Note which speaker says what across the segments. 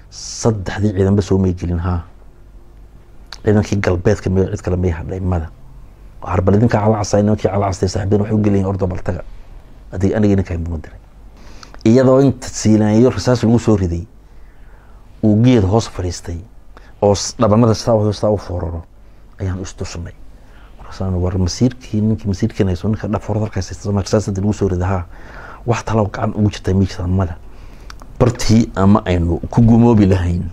Speaker 1: saddexdii ciidanba soo may gelin haa ciidankii galbeedka meel cid kale may hadhay mada harbal idinka calacasay nimankii calacastay saaxiibadeen waxay u geliyeen ordo baltaga adig aniga ninka ay mudiray iyadoo inta siilaanyo rasaas lagu soo riday uu geed hoos fariistay oo dhabanada saa u fooraro ayaan istusnay markaasaan war masiirkii ninkii masiirkiina soo ninka dhaf hordarkaas rasaasada lagu soo riday wax talo gacan ugu jirtay miijta mada bartii ama aynu ku gumoobi lahayn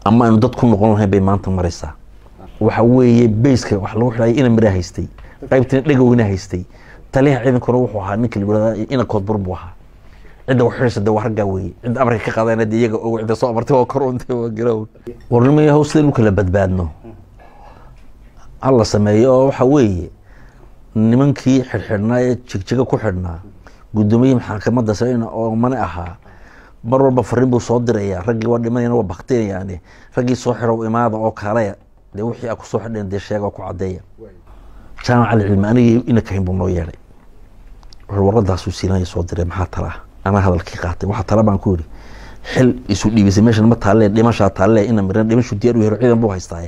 Speaker 1: ama aynu dad ku noqon lahayn bay maanta maraysaa waxa weeye bayska wax lagu xidhay ina mira haystay qaybtina dhagowna haystay taliyaha ciidankuna wuxuu ahaa ninka libada ina koodbur buu ahaa cid wax xirshada warga weey cid amarka ka qaadayna iyaga oo cid soo amartay oo koronta oo garow warnimay hawsada lu kala badbaadno alla sameeyo waxa weeye nimankii xirxirnaa jigjiga ku xidhnaa gudoomiye maxkamadda sareyna oo mana ahaa mar walba fariin buu soo diraya ragii waa dhimanayna waa baqteenayaan ragii soo xiro imaada oo kale de wixii ku soo xidheen de sheego ku cadeeya jaamac cilmi aniga ina ka himbo noo yeelay warqadaas uu siinay soo diray maxaa tala ana hadalkii qaatay waxa tala baan ku yiri xil isu dhiibisay meeshan ma taalee dhimasha taalee ina miran dhimashu diyaar u helo ciidan buu haystaa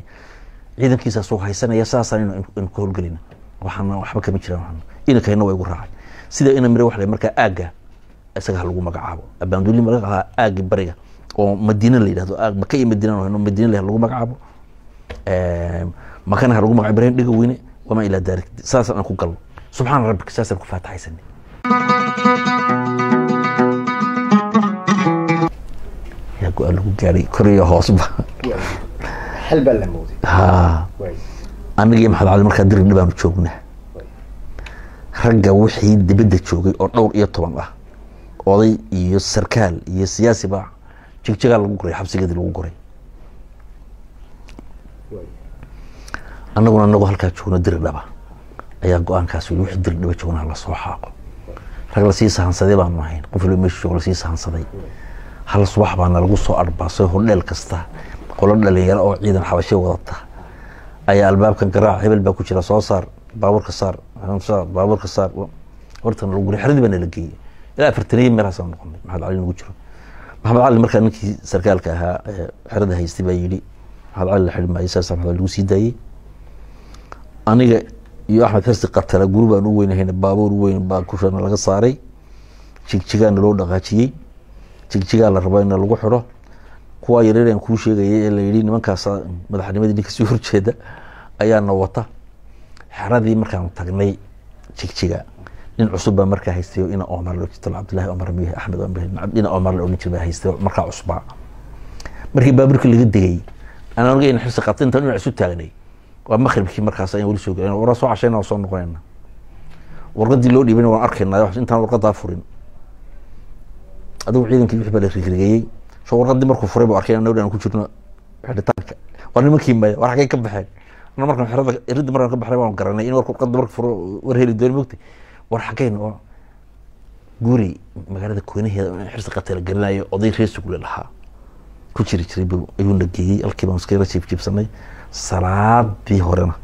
Speaker 1: ciidankiisa soo haysanaya saasaan in ku howlgelina waxaan waxba kama jiraan ina kayna way ugu raacay sida ina miran wax la markaa aaga isaga lagu magacaabo abaanduli magaca aagi bariga oo Madiina la yiraahdo aag Maka iyo Madiina lagu magacaabo مكانها رجوم عبرين دقوا وين وما إلى ذلك ساسا أنكو قلب سبحان ربك ساسا أنكو فاتحة سنة يا قال له جاري كوريا هاصبة
Speaker 2: حلب اللمودي
Speaker 1: أنا جاي محل على المركز دري نبغى نشوفنا رجع وحيد بدأ تشوفي أو نور طبعا وضي السركال السياسي بقى تشجع الوقري حبس قدر الوقري annaguna halka joogno dirdhaba ayaa go'aankaas wixii dirdhaba joogna la soo xaaqo rag la sii sahansaday baan ahayn qof la meesho la sii sahansaday hal subax baan lagu soo arbaasay hodheel kasta qolo dhalinyaro oo ciidan xabashay wadata ayaa albaabkan garaac hebel baa ku jira soo saar baabuurka saar hortan lagu xiridi baan la geeyay ilaa 40 meel soo noqonay maxamed cali lagu jiro maxamed cali markaa ninkii sarkaalka ahaa xirada haystay baa yiri maxamed cali la xidhmay isaas lagu sii daayay aniga iyo Axmed Xirsi qatala group aan u weynahayna baabuur weyn baa ku shaqada laga saaray jigjigaan loo dhaqaajiyay jigjigaan la rabaa in lagu xiro kuwa yareeyeen ku sheegayay in la yiri nimankaas madaxnimadii ninka soo horjeeda ayaa na wata xaradii markaan tagnay jigjiga nin cusub baa markaa haystay ina Omar Loojital Cabdullaahi Omar Miyaha Axmed Omar ina Omar loo jiray haystay markaa cusba markii baabuurka laga digay ana aniga in Xirsi qatinta inuu isu taagnay ومخربكي مركز أنا ولي سوق أنا وراسه عشان أوصل نقولنا ورقدي لودي بينه وأركنا أنت ورقد أفرين أدو عيدن كل يحب الرجلي شو ورقدي مركو فريب وأركنا نودي أنا كنت شفنا حد تانك وأنا مكين ما وراح جاي كم بحال أنا مركو حرد يرد مرة كم بحال وأنا قررنا إنه ورقد مركو فر ورهي الدنيا مكتي وراح جاي إنه جوري مقالة كوينة هي حرص قتل قرنا يقضي رئيس كل الحا كل شيء يشرب يقول لك الكيبان سكيرة شيف سنة salaadii horena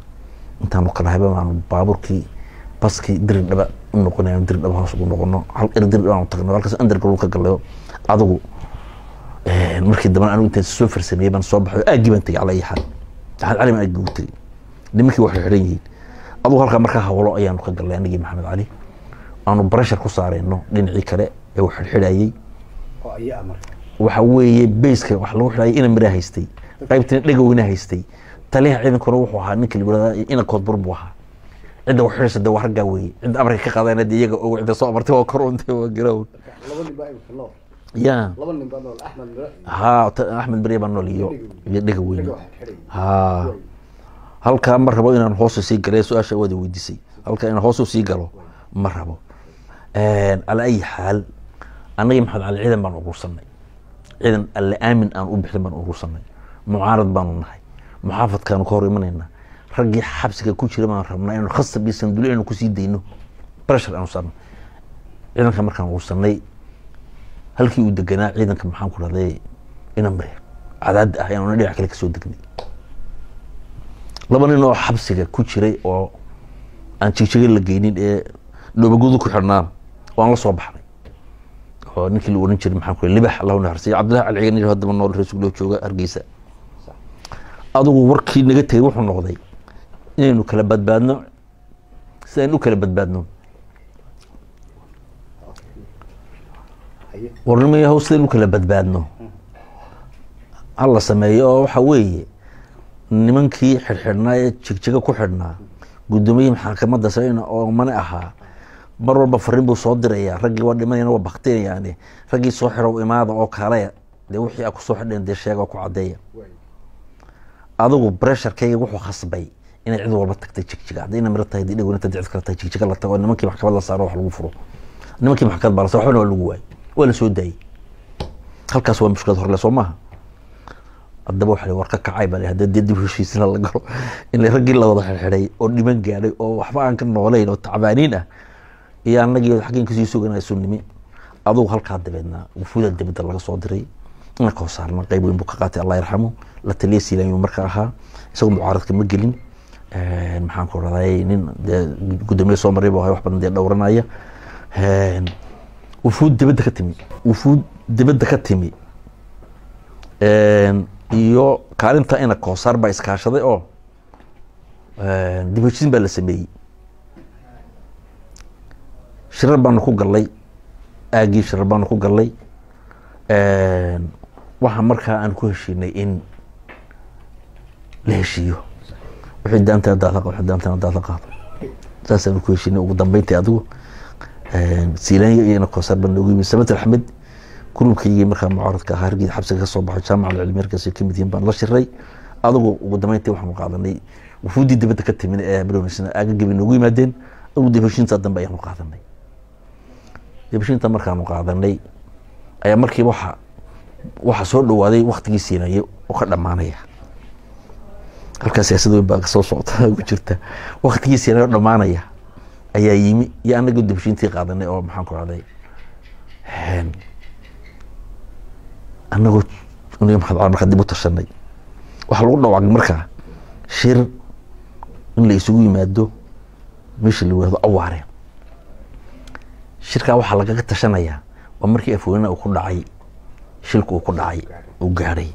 Speaker 1: intaan kala hayba aan baaburkii baski dirdhaba noqonay dirdhaba hoos ugu noqono hal dirdhaba aan tagno halkaas underground ka galayo adigu markii dambe aan inta soo farsameeyay baan soo baxay aagibantay calay xal cali ma aagibtay nimankii wax xiran yihiin adigu halka markaa hawlo ayaan ka galay anigii Maxamed Cali aanu pressure ku saareyno dhinacii kale ee wax xirxidayay
Speaker 2: oo ay amar
Speaker 1: waxa weeye bayska wax lagu xidhay ina mira haystay qaybtina dhagowna haystay taliyaha ciidankuna wuxuu ahaa ninka libada ina koodbur buu ahaa cid wax xirshada warga weey cid amarka ka qaadayna iyaga oo cid soo amartay oo koronta oo garow ya Axmed Bariya baan nooliyo dhaga weyn halka mar rabo inaan hoos sii galay su'aasha wada weydiisay halka inaan hoos sii galo mar rabo ala ay xaal anaga Maxamed Cali ciidan baan ugu sanay ciidan alla aamin aan u bixin baan ugu sanay mucaarad baan nahay محافظ كانوا كوري مننا رجع حبسك كوشي لما ربنا إنه خاصة بيسندولي إنه كوسي دينه برشر أنا صارنا إذا كان مركان وصلني هل كي ودقنا إذا كان محام كل هذا إنه مري عدد أحيانا ندي عليك سود دقني لما إنه حبسك كوشي ري أو أن تشيل الجينين لو بجودك حرنا وأنا صباحني oo ninkii la oran jiray maxaan ku libax Allahu naxariisto Cabdullaahi Alciigani hadda nool rasuul loo jooga Hargeysa adigu warkii naga tagay wuxuu noqday inaynu kala badbaadno sidaynu kala badbaadno warnimay hawsaynu kala badbaadno alla sameeyo waxa weeye nimankii xirxirnaa ee jigjiga ku xirnaa gudoomiye maxkamadda sayna oo man ahaa mar walba fariin buu soo diraya raggii waa dhimanayna waa bakteeriyaan raggii soo xiro imaada oo kale de wixii ay ku soo xidheen de sheega ku cadeeya adigu pressure-kayga wuxuu khasbay inay cid walba tagtay jigjiga hadayna mar tahay dhig wanaagsan cid kale tahay jigjiga la tago nimankii maxkamadda la saaro wax lagu furo nimankii maxkamadda baa la saaro waxna lagu waay wala soo daayay halkaas waa mushkilad hor la soo maaha haddaba waxa war ka kacay baa hadda dib heshiisna la galo in raggii la wada xirxiray oo dhiman gaaray oo waxba aan ka nooleyn oo tacbaaniin ah iyo anagii xaqiin ka sii suganay sunnimi aduu halka dabeedna wufuda dibadda laga soo diray in ka saarna qayb weyn buu ka qaatay Allah yarxamo la taliyeysay inuu markaa ahaa isagoo mucaaradka ma gelin maxaan ku raday nin gudoomiye soo maray buu wax badan dhowranaya wufud dibadda ka timi iyo kaalinta ina koosaar baa iskaashaday oo dib u heshiis baa la sameeyay shirar baan ku galay aagii shirar baan ku galay waxa markaa aan ku heshiinay in la heshiiyo wixii daanta daaqo saasaan ku heshiinay ugu dambeyntii adigu siilaanyo iyo ina koosaar baan ugu yimid Samad Axmed kulubkii markaa mucaaradka ahaa hargeysa xabsiga ka soo baxay jaamacadda cilmiyeedka ka mid yihiin baan la shiray adigu ugu dambeyntii waxaan qaadanay wufuudii dibadda ka timid ee bilownisna aaga gabi noogu yimaadeen ugu dibashinta dambe ayaan qaadanay dibashinta markaan qaadanay ayaa markii waxa soo dhawaaday waqtigii siinayay oo ka dhamaanaya halkaas siyaasadda baa soo socota ugu jirta waqtigii siinayay oo dhamaanaya ayaa yimi iyo anagu dibashintii qaadanay oo maxaan ku raday anagoo maxaad markaa dib u tashanay waxaa lagu dhawaaqay markaa shir in la isugu yimaado meesha la wado awaare shirkaa waxaa lagaga tashanayaa waa markii afweyne uu ku dhacay shilku uu ku dhacay uu gaadhay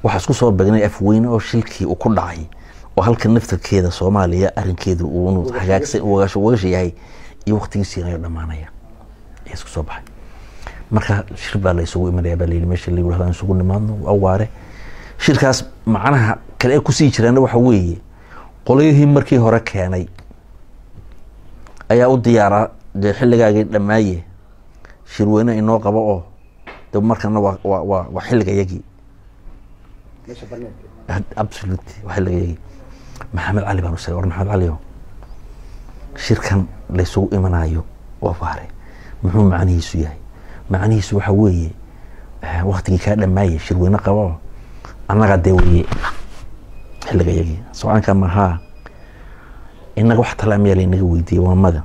Speaker 1: waxaa isku soo beegnay afweyne oo shilkii uu ku dhacay oo halka naftarkeeda Soomaaliya arrinkeedu uu hagaagsan uga yahay iyo waqtigii siinayo dhamaanaya ee isku soo baxay marka shir baa la isugu imanaya baa leeyahay meesha la yiraahdo isugu nimaadno awaare shirkaas macnaha kale ku sii jiraan waxa weeye qolayhii markii hore keenay ayaa u diyaara xilligaagii dhamaaye shirweyne inoo qabo oo dib markana waa xilligayagii
Speaker 2: meesha barnaamij
Speaker 1: absolutely waxa laga yiri Maxamed Ali baan u sheegay Maxamed Ali shirkan la isugu imanayo waa faare muxuu macnihiisu yahay macnihiisu waxa weeye waqtigii ka dhamaayay shirweyne qabo annaga deewiyay xilligayagii su'aanka maha inaga wax talaamiyay inaga weydiiyay waamada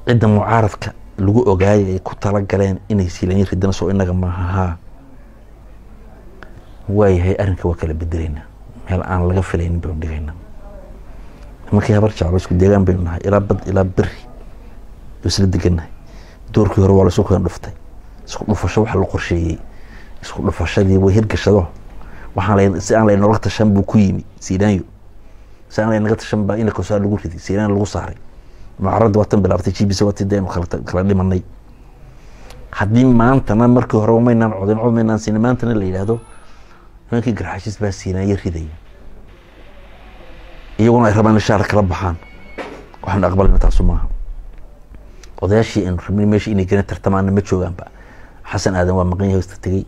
Speaker 1: cidda mucaaradka lagu ogaayay ku tala galeen inay siilaan ridana soo inaga maha way arrinka waa kala bedelayna meel aan laga filaynin baan dhigayna markii habar jaclo isku deegaan baynu nahay ilaa bari isla degannahay doorkii hore waa la soo dhuftay isku dhufasho waxa la qorsheeyay isku dhufashadii way hirgashado waxaan si aan la nolol tashan buu ku yimi siilaanyo si aan la naga tashan baa in ka soo lagu riday siilaan lagu saaray mucaaradda watan bilaabtay jiibisa watan deenu kala dhimanay haddii maantana markii hore maynaan codayn sinamaantana la yiraahdo nimankii garxashis baa siinaya riday iyaguna ay rabaan shaar kala baxaan waxaan aqbalna taas maaha odayaashii in rabnay meeshii inay garan tartamaan ma joogaanba xasan aadan waa maqan yahay iska tagay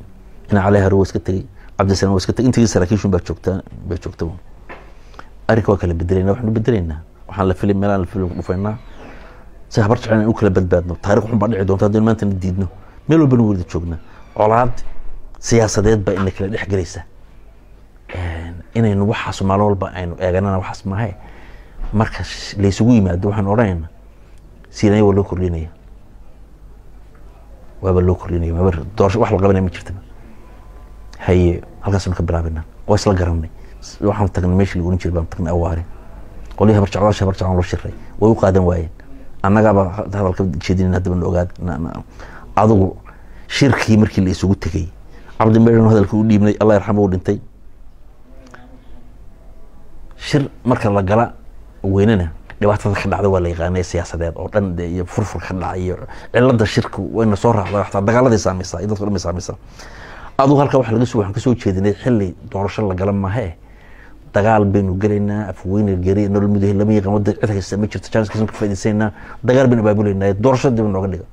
Speaker 1: ina cali haro iska tagay cabdisalaam waa iska tagay intii saraakiishu baa joogta arrinka waa kala bedelayna waxaanu bedelaynaa waxaan la filay meelaan la filay dhufaynaa si habar jacayl u kala badbaadno taariikh xun baa dhici doonta haddii maanta diidno meel walba wada joogna colaad siyaasadeed baa in kala dhex galaysa inaynu waxaas maal walba aynu eeganana waxaas maahay marka la isugu yimaado waxaan oranaynaa siinay waa loo kordhinaya doorasho wax la qabanaya ma jirta haye halkaasnu ka bilaabina waa isla garanay waxaan tagnay meeshii lagu jiray baan tagnay awaare qolyaha habar jaclo loo shiray way u qaadan waayeen annagaba hadalka jeedin hadda baan ogaad adigu shirkii markii la isugu tegay cabdi meeran hadalkii u dhiibnay Allah yarxamo u dhintay shir marka la gala weynana dhibaatada ka dhacday waa la yaqaanay siyaasadeed oo dhan iyo furfur ka dhacay iyo cilada shirku wayna soo raacday waxta dagaaladii saameysay iyo dadku dhamay saameysay aduu halka wax laga soo waxaan ka soo jeedinay xilli doorasho la gala maahe dagaal baynu galeynaa afweyne gari nolol muddo lama yaqaan wada cid haysta ma jirto chance ka faa'iideysayna dagaal baynu baabuleynaa doorasho dib nooga dhigo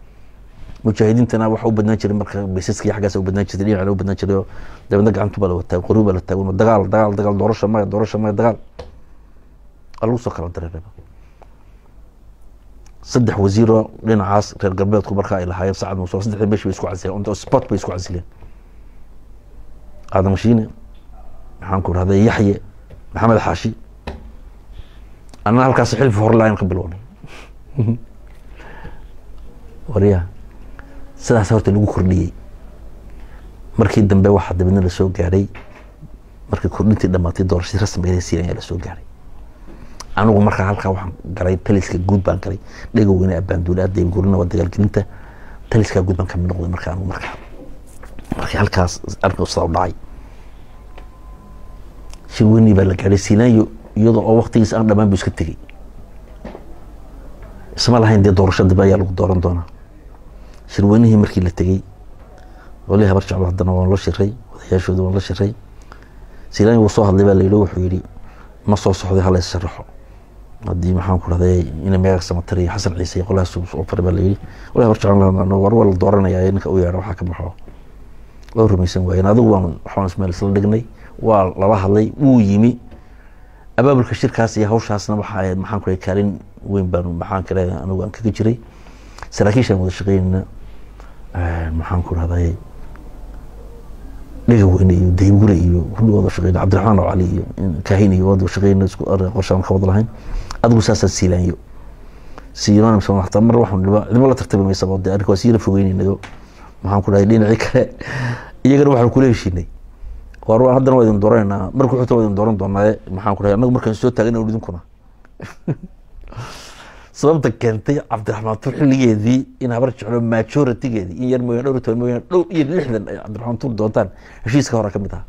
Speaker 1: mujaahidiintana waxa u badnaan jiray marka bisaskii xagaas u badnaan jiray dhinaca u badnaan jiray dabada gacantu baa la wataa qoriba la taago dagaal doorasho ma dagaal aluu soo kala dareeraba saddex wasiiro dhinacaas reer galbeedku marka ay lahaayeen saacad muusoo saddex meesh bay isku casileen on spot bay isku casileen Adam Shiine waxaan ku raday Yaxye Maxamed Xaashi ana halkaas xilf horlaan ka bilowday wariya sidaas horta lagu kordhiyay markii dambe waxa dibadna la soo gaaray markii kordhintii dhamaatay doorashadii rasmiga ah Siinaaya la soo gaaray anigu marka halka waxaan galay taliska guud baan galay dhigo weyne abaanduulaad ay gurina wada galgelinta taliska guud baan ka mid noqday marka anigu markii halkaas arko soo dhacay shirweyni baa la gaaray Siinaaya iyadoo oo waqtigiis aan dhamaan buu iska tagay isma lahayn dee doorashada baa lagu dooran doonaa shirweynihii markii la tagay wali habar jecel hadana waan la shiray wadayaashooda waan la shiray Siinaaya wuu soo hadlay baa la yiri wuxuu yiri ma soo soxday hal is sharaxo hadii maxaan ku raday in meeqa samatari Xasan Ciise qolaas oo farbaa la yiri wali habar jecel war wala dooranaya inka uu yaaro waxa ka baxo loo rumaysan waayeen adigu waxaan ismeel isla dhignay waa laba hadlay uu yimi abaabulka shirkaas iyo hawshaasna waxa maxaan ku kaalin weyn baan maxaan kale anigu aan kaga jiray saraakiisha wada shaqeynna maxaan ku raday dhigo weyne iyo deybgure iyo wada shaqeynna Cabdiraxmaan Ali iyo Kaahin iyo wada shaqeynna isku qorshaan ka wada lahayn adigu saasa Siinaaya soo waxta mar waxaan dhibaa la tartamay sababta arko wasiir fogeynaynayo maxaan ku raday dhinacii kale iyagana waxaan ku leeshinay war haddana waa idin dooranaa markuu xigto waa idin dooran doonaa maxaan ku raday anagu markaan soo taagana u idinkuna sababta keentay Cabdiraxmaan Tuur xilligeedii in habar jeclo majority-geedii in yar mooyaan dhowr mooyaan dhow iyo 60 ay Cabdiraxmaan Tuur doontaan heshiiska hore ka mid ah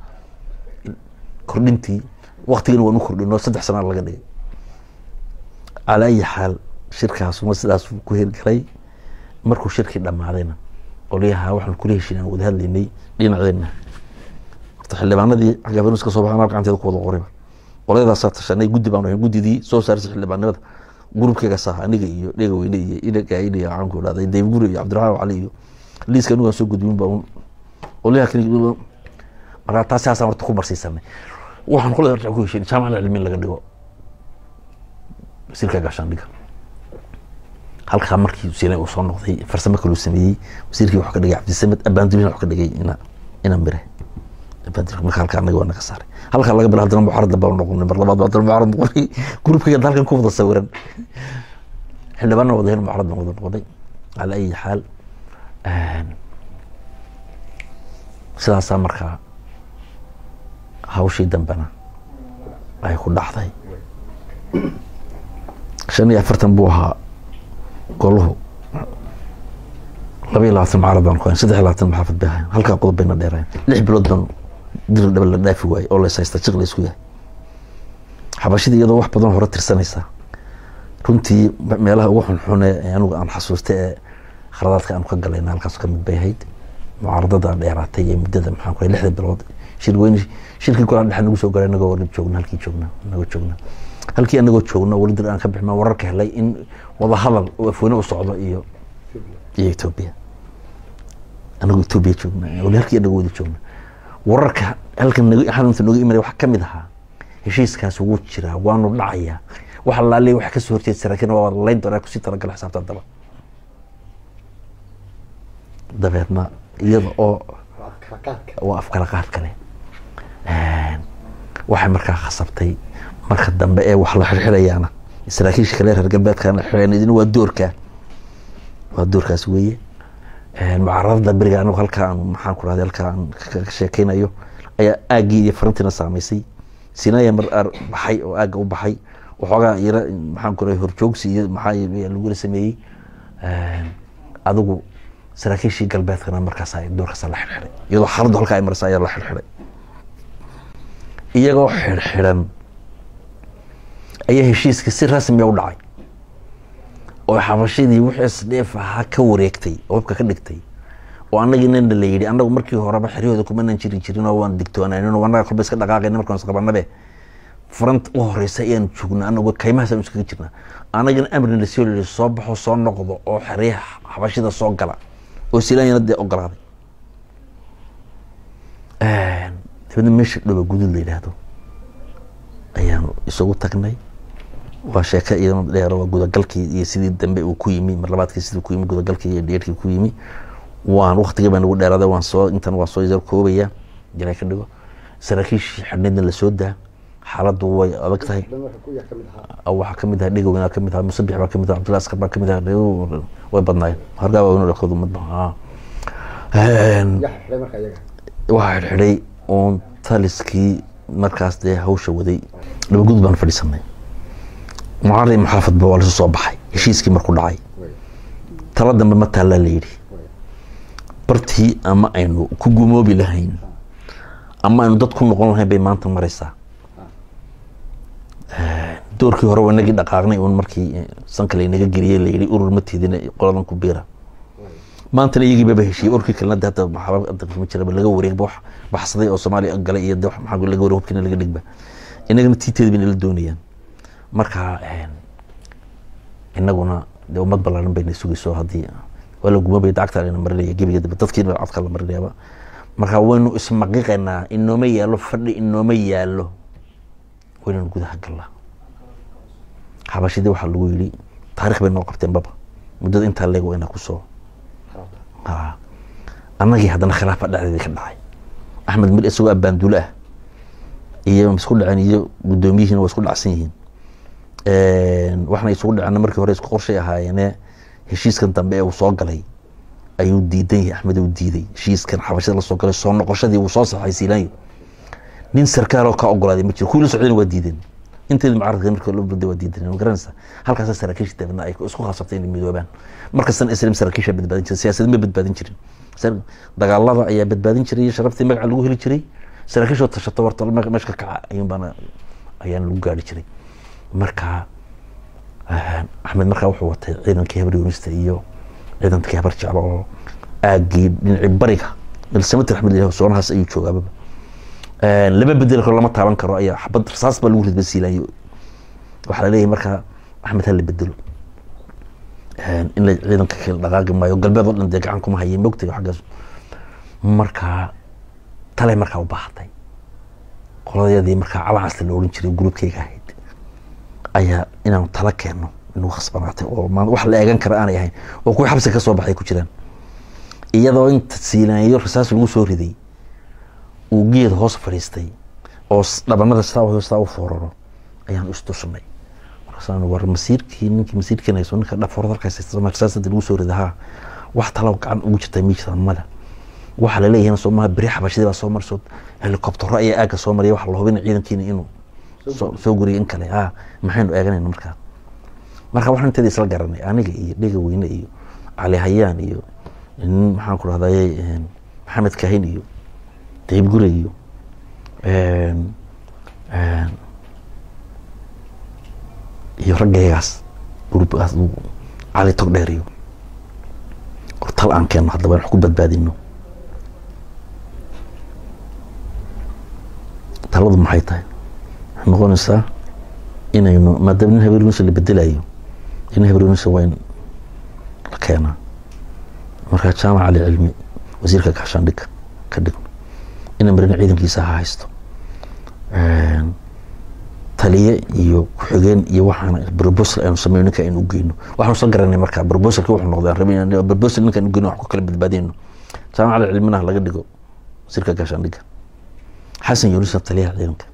Speaker 1: kordhintii waqtigan waa nu kordhino 3 sano laga dhigay ala ay xal shirkaas uma sidaas ku hirgalay markuu shirkii dhamaadayna qoliyaha waxaan ku leeshinaan wada hadlaynay dhinaceena horta xildhibaanadii xagaabanu iska soo baxaan halkaanteeda ku wada qorayba qoladaas tashanay guddi baan ahay guddidii soo saaray xildhibaanada gurubkayga sax aniga iyo dhigo weyne iyo inaga iyo aan ku dhaaday deybgure iyo Cabdiraxmaan Ali iyo liiska anigu soo gudbin baa qoliyaha kaliya marka taas horta ku marsiisanay waxaan qolada ku heshiin jaamacada cilmi laga dhigo wasiirka gaashaandhiga halka markii Siinaaya uu soo noqday farsamo kale uu sameeyay wasiirkii wax ka dhigay Cabdisamed abaanduulina wax ka dhigay ina mire abaanduul marka halka anaga waa naga saaray halka laga bilaabo hadana muxarad baa noqonay mar labaad baa muxarad noqonay groupka dalkan ku wada sawiran xildhibaanna wada hel muxarad noqday ala ay xaal sidaas marka hawshii dambana ay ku dhacday 45 buu ahaa goluhu 22 muxarad baan ku 23 maxaafad baa halka qodob bayna dheereen 6 bilood baan dir dhab la dhaafi waay oo la saysta shaqo isku yahay xabashida iyadoo wax badan hore tirsanaysa runtii meelaha ugu xun anigu aan xasuustay khaladaadka aan ka galayna halkaas ka mid bay ahayd mucaaradada dheeraatay ee muddada maxaan ku 6 bilood shirkii kula dhaxan ugu soo galay anaga warib joogna halkii anagoo joogna wali dir aan ka bixin wararka helay in wada hadal oo afweyne u socdo iyo Ethiopia anagu Ethiopia joogna wali halkii anagu wada joogna wararka halkan xanuunta nooga imanay wax ka mid ahaa heshiiskaas ugu jira waanu dhacaya waxa la leeyahay wax ka soo horjeed saraakiin waa layn doonaa ku si talagal xisaabta daba dabeedna iyada oo afkala qaad kale waxa markaa khasabtay marka dambe ee wax la xirxirayaana saraakiisha kale reer galbeedkana xireenidina waa doorkaas weeye mucaaradada bariga anigu halkaan maxaan ku raday halkaan ka sheekeynayo ayaa aagii iyo farantina saameysay Siinaaya mar baxay oo aaga u baxay waxoogaa yara maxaan ku raday horjoogsi iyo maxaa lagu sameeyay adigu saraakiishii galbeedkana markaas ay doorkaas la xirxiray iyadoo xaaladdu halka ay marsay ayaa la xirxiray iyagoo xirxiran ayaa heshiiska si rasmi ah u dhacay oo xabashadii wixii isdheef ahaa ka wareegtay oo hubka ka dhigtay oo annagina la yidhi annagu markii horeba xeriyooda kumanan jirin oo waan digtoonaynay oo annaga kolba iska dhaqaaqayna markaan is qabanabe front u horeysa ayaan joognaa annagu kaymahaasaan iskaga jirnaa annagana amrina la soo baxo soo noqdo oo xeryaha xabashida soo gala oo silaanyana dee ogolaaday dabadna meesha dhoba gudud la yidhaahdo ayaan isugu tagnay waa sheeko iyadana dheer waa gudagalkii iyo sidii dambe uu ku yimi mar labaadkii sidii ku yimi gudagalkii iyo dheerkii ku yimi waan waqtigii baan ugu dheeraaday waan soo intan waa soo yar koobaya jiray ka dhigo saraakiishii xidhneedna la soo daa xaaladdu way adag tahay waxaa kamid ah dhigowna kamid ah musabix baa kamid ah cabdullahi askar baa kamid ah way badnaayeen hargaa waa inuu dhaqdo umad waxaa xidhay oon taliskii markaas dee hawsha waday laba gudud baan fadhiisanay mucaarad muxaafad ba waa lasu soo baxay heshiiskii markuu dhacay tala dambe ma taallaa la yidhi bartii ama aynu ku gumoobi lahayn ama aynu dad ku noqon lahayn bay maanta maraysaa doorkii hore waa inagii dhaqaaqnay uun markii sanka laynaga geliyey la yidhi urur ma tiidina qoladan ku biira maantana iyagii baba heshiiyey urkii kalena de hadda maxaaba jiraba laga wareegba wax baxsaday oo soomaaliya galay iyo de maxaa laga wareeg hubkiina laga dhigba inagana tiiteeda bayna la doonayaan marka inaguna dee ummad ballaaran bayna sugayso haddii waa la gumabay dacagta layna marinaya gebiga dambe dadkiina codka la marinayaaba marka waynu ismaqiqaynaa inooma yaalo fadhi inooma yaalo waynanu gudaha galnaa xabashidii waxaa lagu yidhi taarikh bay noo qabteen baba muddada intaa leeg waa inaa kusoo annagii haddana khilaafa dhexdeedii ka dhacay axmed mir isagoo abbaandulo ah iyo isku dhaceen iyo guddoomiyihiina waa isku dhacsan yihiin waxna isugu dhaceen markii hore isku qorshay ahaayeene heshiiskan dambe ee uu soo galay ayuu diidan yahay axmed uu diiday heshiiskan xabashada la soo galay soo noqoshadii uu soo saxay siilaanyo nin sarkaal oo ka ogolaaday ma jiro kuwii la socdayna waa diideen inteedii mucaaradka markii loo baday waa diideen ma garanaysaa halkaasa saraakiisha dabadna ay isku khasabtay inay midoobaan markastana islam saraakiisha badbaadin jiray siyaasadda ma badbaadin jirin dagaalada ayaa badbaadin jiray sharaftii magaca lagu heli jiray saraakiishoo tashato warta meesha ka kaca ayaan lagu gaari jiray marka axmed markaa wuxuu watay ciidankii habar yuunista iyo ciidankii habar jeclo oo aagii dhinacii bariga ilsamatir axmed ilaah soonahaas ayuu joogaababa lama bedeli karo lama taaban karo ayaa xabad rasaas baa lagu ridba siilayo waxaa laleeyahay markaa axmed ha la bedelo in la ciidanka kala dhaqaaqi maayo galbeed oo dhan dee gacan kuma hayay mogtay xaggaas markaa talay markaa u baahatay qoladayadii markaa calaacasta la odhan jiray gruubkayga ahayd ayaa inaanu tala keenno inuu khasbanaatay oo wax la eegan kara aanay ahayn oo kuwii xabsiga ka soo baxay ku jiraan iyadoo inta siilaanyo rasaas lagu soo riday uu geed hoos fadhiistay oo dhabanada sidaa u fooraro ayaan istusnay markaasaan war masiirkii ninkii masiirkiina hayso ninka dhafoorad halkaas rasaasada lagu soo riday haa wax talo gacan ugu jirtay miijta mada waxaa la leeyahay soomaha beri xabashadii baa soo marso helikobtaro ayaa aagga soo maraya waxa la hubin ciidankiina inuu soo guriyo in kale maxaynu eeganayna marka waxaan inteeda isla garanay aniga iyo dhega weyne iyo cali hayaan iyo maxaan ku rahdaye maxamed kahin iyo dayib gure iyo raggaygaas gruubkaas cali tog dheer iyo tal aan keenno haddaba wax ku badbaadino taladu maxay tahay waxay noqonaysaa inaynu maadaama nin habar yuunus la bedelayo nin habar yuunus waa in la keenaa markaa jaamac cali cilmi wasiirka gaashaandhigga ka dhigno ina marina ciidankiisa ha haysto taliye iyo ku-xigeen iyo waxaana proposal aynu sameyno ninka aynu u geyno waxaanu soo garanay markaa proposalki wuxuu noqday aan rabay proposal ninka aynu geyno wax ku kala badbaadino jaamac cali cilmina laga dhigo wasiirka gaashaandhigga xasan yuunusna taliyaha ciidanka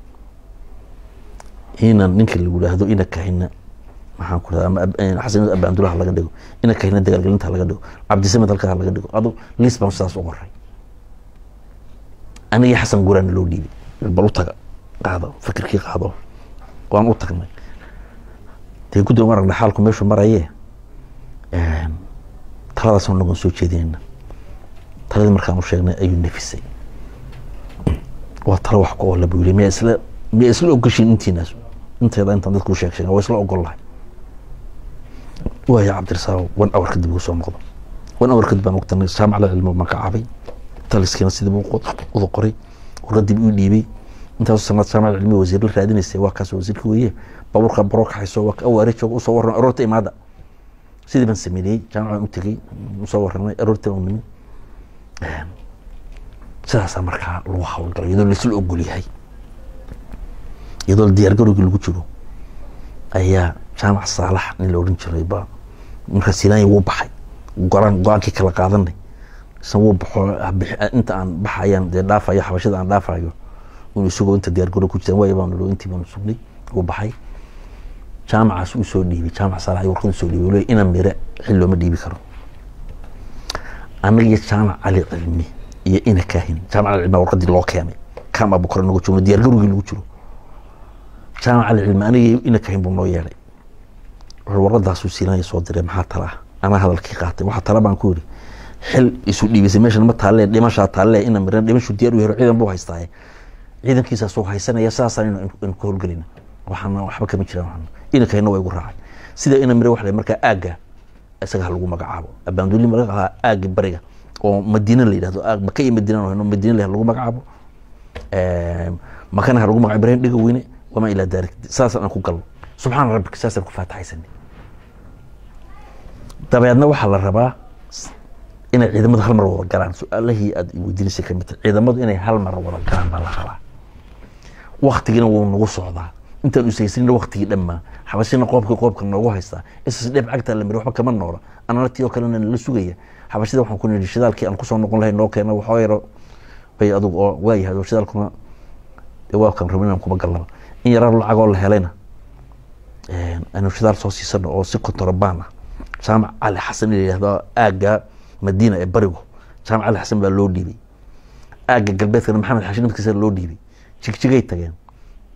Speaker 1: inan ninka lagu yidhaahdo ina kahina maxaan ku rahdaa xasan yuunus abbaandulaha laga dhigo ina kahina dagaalgelinta laga dhigo cabdisamed halkaa laga dhigo adu liis baan sidaas u qoray anigii xasan guraana loo dhiibay bal u taga qaado fikirkii qaado waan u tagnay dee guddoom aragna xaalku meeshu marayee taladaasoo nagoon soo jeedinayna taladii markaan u sheegnay ayuu nafisay waa tala wax ku oola buu yiri miya isla ogashiin intiinaas inteeda intaan dadku sheegay waa isla ogol lahay ويا عبد الرزاق وان اور كدب سو نقض وان اور كدب وقتنا سامع على علم ما كعبي تلسكنا سيده بو قوري وردي بو ديبي انت سنه سامع علمي وزير الرادينيسي waa kaas wasiirka weeye baburka barook hayso waa awaarijo u soo waran aroorta imaada sidii ban sameeyay jaamaca u tagay u soo waranay aroorta u nimi sidaas markaa lagu hawlgalo iyadoo la isla ogol yahay iyadoo diyaar garowga lagu jiro ayaa jaamac saalax in la oran jiray ba marka Siinaay uu baxay go'aankii kala qaadanay soo baxo inta aan baxayaan dhaafayo xabashada aan dhaafayo uu isugu inta diyaar garow ku jiraan way baan loo intii baan sugnay uu baxay jaamacaas uu soo dhiibay jaamac saalax uu warqad soo dhiibay inaan mira xillo ma dhiibi karo aniga jaamac ali cilmi iyo ina kaahin jaamac ali cilmi warqadii loo keenay kama bukra nagu joogo diyaar garowga lagu jiro jaamac ali cilmi aniga ina kaahin buu noo yeelay warqadaas uu Siinaay soo diray maxaa tala ana hadalkii qaatay waxa tala baan ku yiri xil isu dhiibisay meeshan ma taalee dhimasha taalee ina miran dhimashu diyaar u helo ciidan buu haystay ciidankiisa soo haysanaya saasaan in ku howlgalina waxaan waxba kama jiraan ina kayna way ugu raacay sida ina miran wax markaa aaga isaga lagu magacaabo abaanduli magaca aaga bariga oo Madiina la yiraahdo aag Maka iyo Madiina oo Madiina lagu magacaabo makana lagu magacaabo Ibrahim dhiga weyne wama ila daarik saasaan ku gal subxaan rabbika saasaan ku faataxaysan dabeedna waxa la rabaa inay ciidamada hal mar wada galaan su'aalihii aad weydiisay kamid ciidamadu inay hal mar wada galaan baa la rabaa waqtigina wuu nagu socdaa intaan u saysanina waqtigii dhammaa xabashina qoobka noogu haystaa isas dhib cagta la miro waxba kama noola anana tiyo kalena la sugaya xabashida waxaan ku nidhi shidaalkii aan ku soo noqon lahayn noo keena waxa yaro bay adugu oo waayahay shidaalkuna waa kan rabinaan kuma galnaba in yaraa lacag oo la helayna أنا شدار صوصي سنة أو سكوت ربانا سامع على حسن اللي هذا أجا مدينة برجو سامع على حسن باللودي بي أجا قلبي أنا محمد حسين بكسر اللودي بي شيء تجين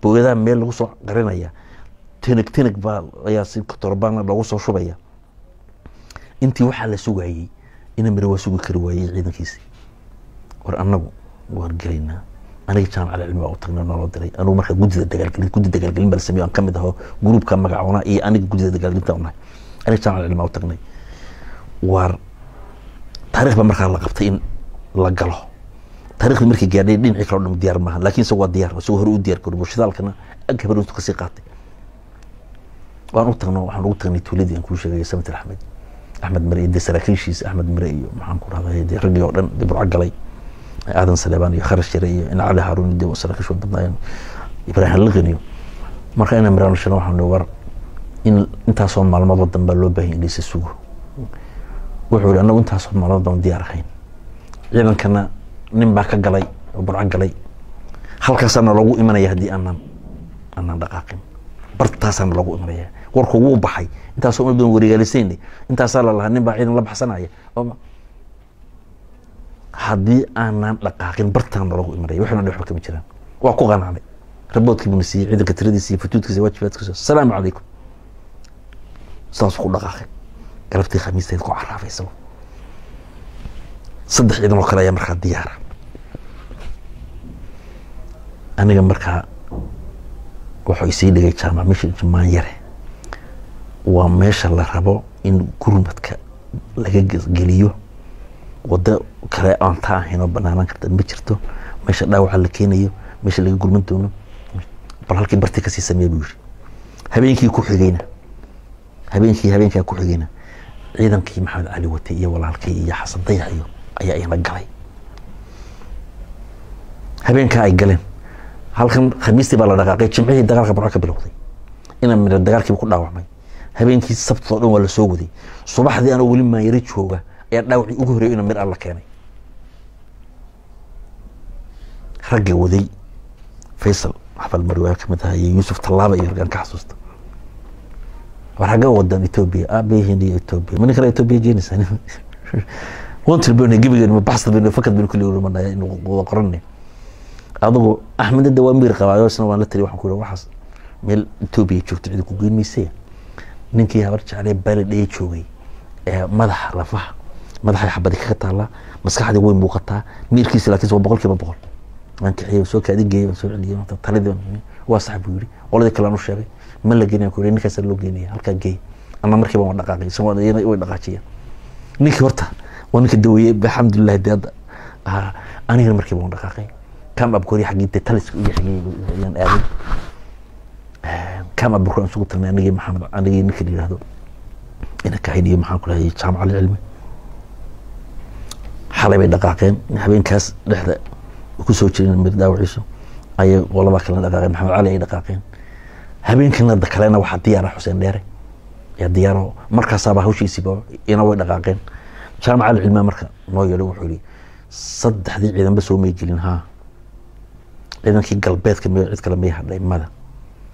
Speaker 1: بوجدا ميل وصل قرينا يا تنك با يا سكوت ربانا لو وصل شو بيا أنتي وحلا سوقي إن مروا سوق كروي عيدا كيسي ورأنا ورجلينا أنا جيت على علم وطننا نرادري أنا مرة جودة الدجال بس سميه كم ده جروب كم مجموعة إيه أنا جودة الدجال تاعنا أنا جيت على علم وطننا وار تاريخ بمرة لقبتين لقله تاريخ المركي جاري دين عكرون ديار معه لكن سوى ديار وسوى هرود ديار كل مش ذلك أنا أكبر من تقصيقاتي وأنا وطني تولدي أن كل شيء سمت أحمد مري دي سراكيشيس أحمد مري محمد هذا دي رجل دي برعجلي آدم سليمان يخرج شريه إن علي هارون دي وصلك شو بدنا إبراهيم الغنيو مرة أنا مران شنو حنور إن أنت صوم مع المرض دم بلو بهين ليس السوق وحول أنا وأنت صوم مع المرض دم ديار خين إذا كنا نمباك جلي وبرع جلي خلك سنة لو إيمان يهدي أنا دقاقين برت سنة لو إيمان يه وركو بحي أنت صوم بدون ورجالسيني أنت صار الله نبى عين الله بحسنا يه haddii aanan dhaqaaqin bartaan lagu imaray waxaan waxba kama jiraan waa ku qanacday raboodkii buu siiyay ciidanka tiradiisa iyo futuudkiisa waajibaadkiisa assalaamu calaykum saas ku dhaqaaqay galabtii khamiisteed ku carafayso saddex ciidan oo kale ayaa markaa diyaar aniga markaa wuxuu isii dhigay jaamac meesha jamaan yare waa meesha la rabo in gurmadka laga geliyo wada kale aan taahino banaanan karta ma jirto meesha dhaawaca la keenayo meesha laga gurman doono bal halkii barti ka sii sameeyay buu habeenkii ku xigayna ciidankii maxamed cali watay iyo walaalkii iyo xasan dayaxyo ayaa ina galay habeenka ay galeen halkan khamiistii baa la dhaqaaqay jimcihii dagaalka barca ka bilowday ina mid dagaalkii ku dhaawacmay habeenkii sabtoo dhan waa la soo waday subaxdii ana wali ma yiri jooga ayaa dhaawacii ugu horeeyay in mid alla keenay ragga waday Faisal xafal marwaa kamid ah Yusuf Talaaba iyo raggan ka xasuusta ورحقه ودان إثيوبيا هندي إثيوبيا من كلا إثيوبيا جينيس يعني وانت البني جيبي من بحث بينه فكت بين كل يوم من إنه وقرني أظن أحمد الدوامير قواعد سنة وانا تري واحد كله وحص مل إثيوبيا شفت عندك وجين ميسيا ننكي هبرش عليه بلد إيه شوي مدح رفح madaxay xabadi kaga taala maskaxdii way muuqataa miirkiisa laakiin waa boqolkiiba boqol aan kiciyo soo kaadi geeyay soo celiyay inta talidii waa saxbu yiri qoladii kale aanu sheegay ma la geenay ku ninkaas loo geenay halka geey ama markiiba waan dhaqaaqay soo way dhaqaajiyay ninkii horta waa ninka dawiyay alxamdulillah deeda aniga markiiba waan dhaqaaqay kam abkori xaqiiqta taliska iyo xaqiiqan aaday kam abkori suuq talnaa aniga maxamed aniga ninka yiraahdo ina ka haydiyo maxaan ku leeyahay jaamacad cilmi xalay bay dhaqaaqeen habeenkaas dhexda ku soo jireen mid daawaciiso ay walaba kala dhaqaaqeen maxamed cali ay dhaqaaqeen habeenkan la kalena waxa diyaar Xuseen Dheere ya diyaaro markaas aba hawshiisiba ina way dhaqaaqeen jaamacad cilmi marka noo yeelo wuxuu yiri saddexdii ciidan ba soo meegelin ciidankii galbeedka meel cid kale ma yahay mada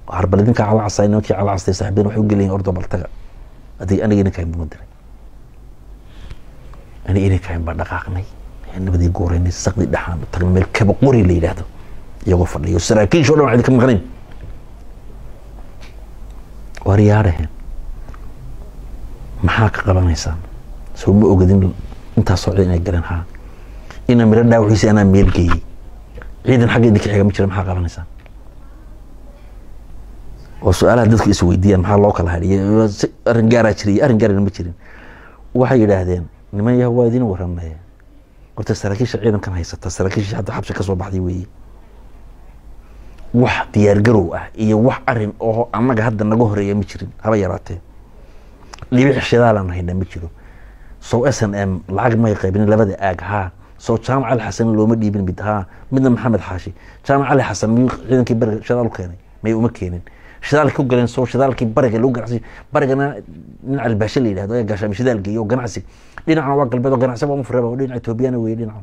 Speaker 1: harbaladinka cala casaynankii cala casay saaxiibeen wuxuu geliyay ordo baltaga adii aniga inay kayn mudiray ani inay kayn ba dhaqaaqnay nabadii gooreynay saqdi dhaxan tagna meel kaba qori la yiraahdo iyagoo fadhiyo saraakiin soo dhawaad ka maqnayn wariyaareen maxaa ka qabanaysan soo ma ogadin inta soo inay garan ina mira dhaawiisa ana meel geeyay ciidan xageedii ka xiga ma jira maxaa qabanaysan oo su'aalaha dadku is weydiiyaan maxaa loo kala hadhiyay arin gaara ma jirin waxay yiraahdeen niman yahay waa idin waranay horta saraakiisha ciidankan haysata saraakiisha hadda xabsi ka soo baxday weeyii wax diyaar garow iyo wax arin oo anaga hadda naga horeeyay ma jirin haba yaraatee libi xishadaalan hayna ma jiro soo SNM lacag ma qaybin labada aag soo jaamac al xasan looma dhiibin mid midna maxamed xaashi jaamac al xasan ciidankii bariga shadaal keenay may uma keenin shadaal ku galeen soo shadaalkii bariga lagu ganacsi barigana dhinaca albaashil yiraahdo ay gaashay shadaal geeyo ganacsi dhinacna waa galbeed oo ganacsi waa mufraba oo dhinaca Itoobiyaana weey dhinaca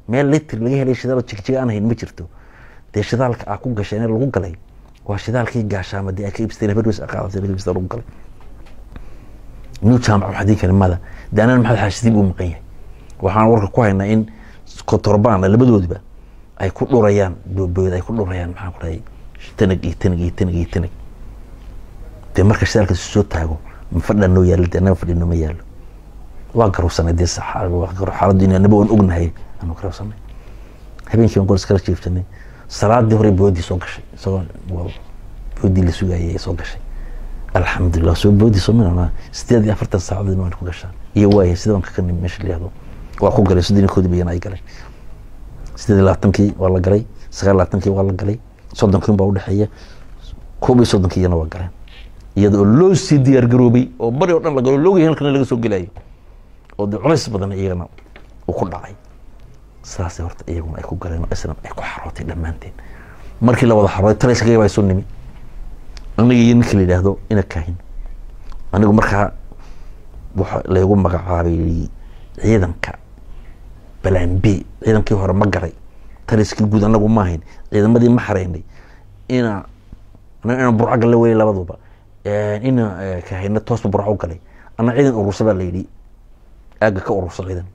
Speaker 1: meel litr laga helay shadaal jigjiga aan hayn ma jirto de shadaalka ku gashay in lagu galay waa shadaalkii gaashaamada ay ka ibsteen barwis aqaaday lagu galay niw jaamac waxadii kalmada daanan maxamed xaashi buu maqan yahay waxaan warka ku haynaa in kotorbaan labadoodiba ay ku dhurayaan boobooda ay ku dhurayaan maxaan ku dhahay tanag de marka shirka soo taago ma fadhano yaal de naga fadhino ma yaalo waa garowsanay de xaaladu inay naba aan ognahay aan garowsanay habeenkii aan qoyska jiiftanay salaadii hore boodi soo gashay soo boodi la sugayay soo gashay alxamdulillah soo boodi soo minana 48 saacadood ma ku gashaa iyo waayay sidoo kan meesha leeyahay waa ku galay sidii koodi bayna ay galay 28kii waa la galay 29kii waa la galay 30kii baa u dhaxeeya 31kii waa galeen iyadoo loo sii diyaar garoobay oo bari oo dhan la galo looga halkan laga soo galayo oo culays badan iyagana uu ku dhacay saas horta iyaguna ay ku galeen islam ay ku xarootay dhamaanteen markii la wada xarootay taliska ay soo nimi aniga iyo ninka yiraahdo ina kaahin anigu markaa waxa la igu magacaabay ciidanka balaan B ciidankii hore ma garay taliskii guud anagu ma ahayn ciidamadii ma xareynay ina burca gal weey labaduba ina kaahina toos burca u galay ana ciidan urursada la yiri aaga ka urursa ciidan